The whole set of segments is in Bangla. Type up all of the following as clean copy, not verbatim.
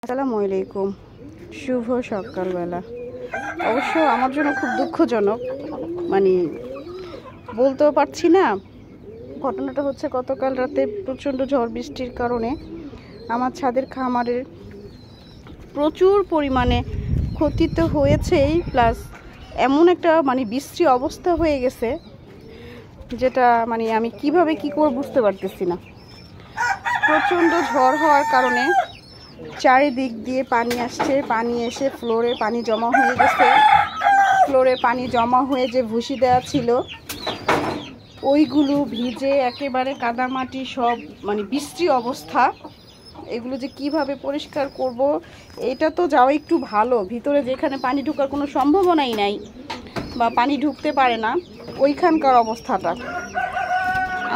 আসসালামু আলাইকুম, শুভ সকালবেলা। অবশ্য আমার জন্য খুব দুঃখজনক, মানে বলতেও পারছি না। ঘটনাটা হচ্ছে গতকাল রাতে প্রচণ্ড ঝড় বৃষ্টির কারণে আমার ছাদের খামারের প্রচুর পরিমাণে ক্ষতি তো হয়েছেই, প্লাস এমন একটা বিশ্রী অবস্থা হয়ে গেছে যেটা আমি কিভাবে কি করে বুঝতে পারতেছি না। প্রচণ্ড ঝড় হওয়ার কারণে চারিদিক দিয়ে পানি আসছে, পানি এসে ফ্লোরে পানি জমা হয়ে গেছে। ফ্লোরে পানি জমা হয়ে যে ভুসি দেওয়া ছিল ওইগুলো ভিজে একেবারে কাদামাটি সব, বিশ্রী অবস্থা। এগুলো যে কিভাবে পরিষ্কার করব, এটা তো যাওয়া একটু ভালো, ভিতরে যেখানে পানি ঢোকার কোনো সম্ভাবনাই নাই বা পানি ঢুকতে পারে না ওইখানকার অবস্থাটা।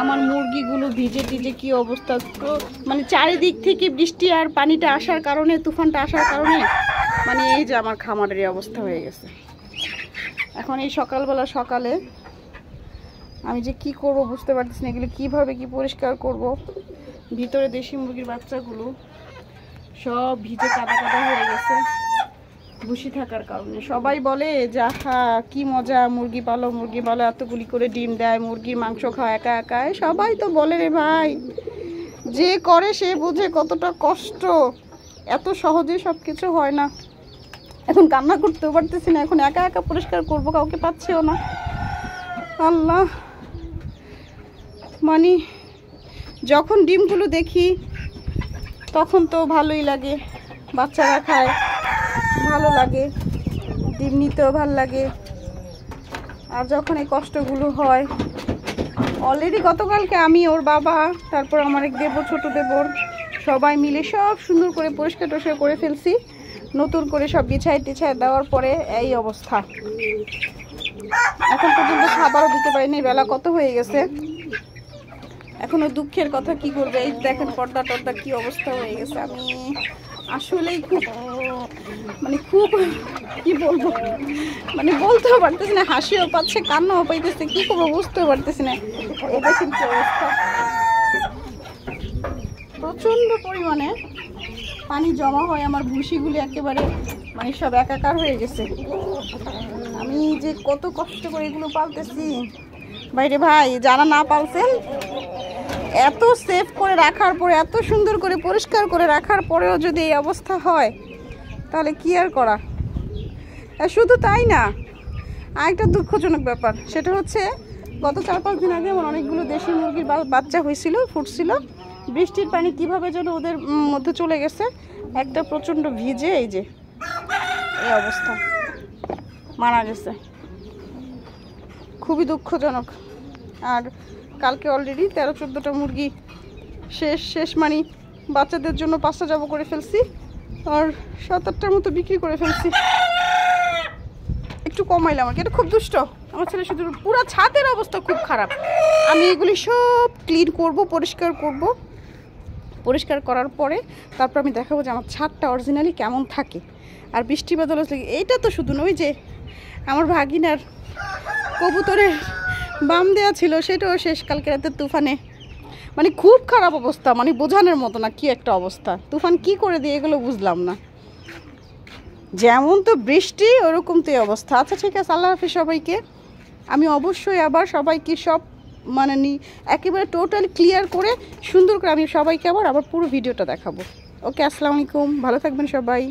আমার মুরগিগুলো ভিজে টিজে কি অবস্থা, তো চারিদিক থেকে বৃষ্টি আর পানিটা আসার কারণে, তুফানটা আসার কারণে এই যে আমার খামারের অবস্থা হয়ে গেছে। এখন এই সকালে আমি যে কি করব বুঝতে পারতেছি না, এগুলো কিভাবে কি পরিষ্কার করব। ভিতরে দেশি মুরগির বাচ্চাগুলো সব ভিজে কাদা কাদা হয়ে গেছে ভুসি থাকার কারণে। সবাই বলে যে আহা কি মজা, মুরগি পালো, এতগুলি করে ডিম দেয়, মুরগির মাংস খাওয়া একা একা। সবাই তো বলে রে ভাই, যে করে সে বোঝে কতটা কষ্ট। এত সহজে সব কিছু হয় না। এখন কান্না করতেও পারতেছি না, এখন একা একা পরিষ্কার করব, কাউকে পাচ্ছেও না। আল্লাহ, যখন ডিমগুলো দেখি তখন তো ভালোই লাগে, বাচ্চারা খায়, ভালো লাগে, ডিম নিতেও ভালো লাগে। আর যখন এই কষ্টগুলো হয়, অলরেডি গতকালকে আমি, ওর বাবা, তারপর আমার এক দেবর, ছোট দেবর, সবাই মিলে সব সুন্দর করে পরিষ্কার টরিষ্কার করে ফেলছি। নতুন করে সব বিছাই টিছাই দেওয়ার পরে এই অবস্থা। এখন পর্যন্ত খাবারও দিতে পারিনি, বেলা কত হয়ে গেছে। এখনো দুঃখের কথা, কি করবে। এই দেখেন পর্দা টর্দা কি অবস্থা হয়ে গেছে। আমি আসলেই খুব খুব কি বলবো, বলতেও পারতেছি না, হাসিও পাচ্ছে, কান্নাও পাইতেছে, কি করবো বুঝতেও পারতেছি না। এই দেখেন কি অবস্থা, প্রচন্ড পরিমাণে পানি জমা হয়, আমার ভুসিগুলি একেবারে সব একাকার হয়ে গেছে। আমি যে কত কষ্ট করে এগুলো পালতেছি, বাইরে ভাই যারা না পালছেন, এত সেভ করে রাখার পরে, এত সুন্দর করে পরিষ্কার করে রাখার পরেও যদি এই অবস্থা হয়, তাহলে কি আর করা। শুধু তাই না, আরেকটা দুঃখজনক ব্যাপার, সেটা হচ্ছে গত 4-5 দিন আগে আমার অনেকগুলো দেশি মুরগির বাচ্চা হয়েছিল, ফুটছিল। বৃষ্টির পানি কিভাবে যেন ওদের মধ্যে চলে গেছে, একটা প্রচণ্ড ভিজে এই যে এই অবস্থা, মারা গেছে। খুবই দুঃখজনক। আর কালকে অলরেডি 13-14টা মুরগি শেষ বাচ্চাদের জন্য 5টা জব করে ফেলছি, আর 7-8টার মতো বিক্রি করে ফেলছি। একটু কমাইলাম আর কি, এটা খুব দুষ্ট আমার ছেলে। শুধু পুরো ছাদের অবস্থা খুব খারাপ। আমি এগুলি সব ক্লিন করব, পরিষ্কার করব। পরিষ্কার করার পরে তারপর আমি দেখাবো যে আমার ছাদটা অরিজিনালি কেমন থাকে। আর বৃষ্টি বাদল আসলে এইটা তো শুধু নয়, যে আমার ভাগিনার কবুতরের বাম দেওয়া ছিল, সেটাও শেষ কালকে রাতের তুফানে। খুব খারাপ অবস্থা, বোঝানোর মতো না কি একটা অবস্থা। তুফান কি করে দিয়ে এগুলো বুঝলাম না। যেমন তো বৃষ্টি ওরকম তো এই অবস্থা। আচ্ছা ঠিক আছে, আল্লাহ হাফিজ সবাইকে। আমি অবশ্যই আবার সবাইকে সব একেবারে টোটাল ক্লিয়ার করে সুন্দর করে আমি সবাইকে আবার পুরো ভিডিওটা দেখাবো। ওকে, আসসালামু আলাইকুম, ভালো থাকবেন সবাই।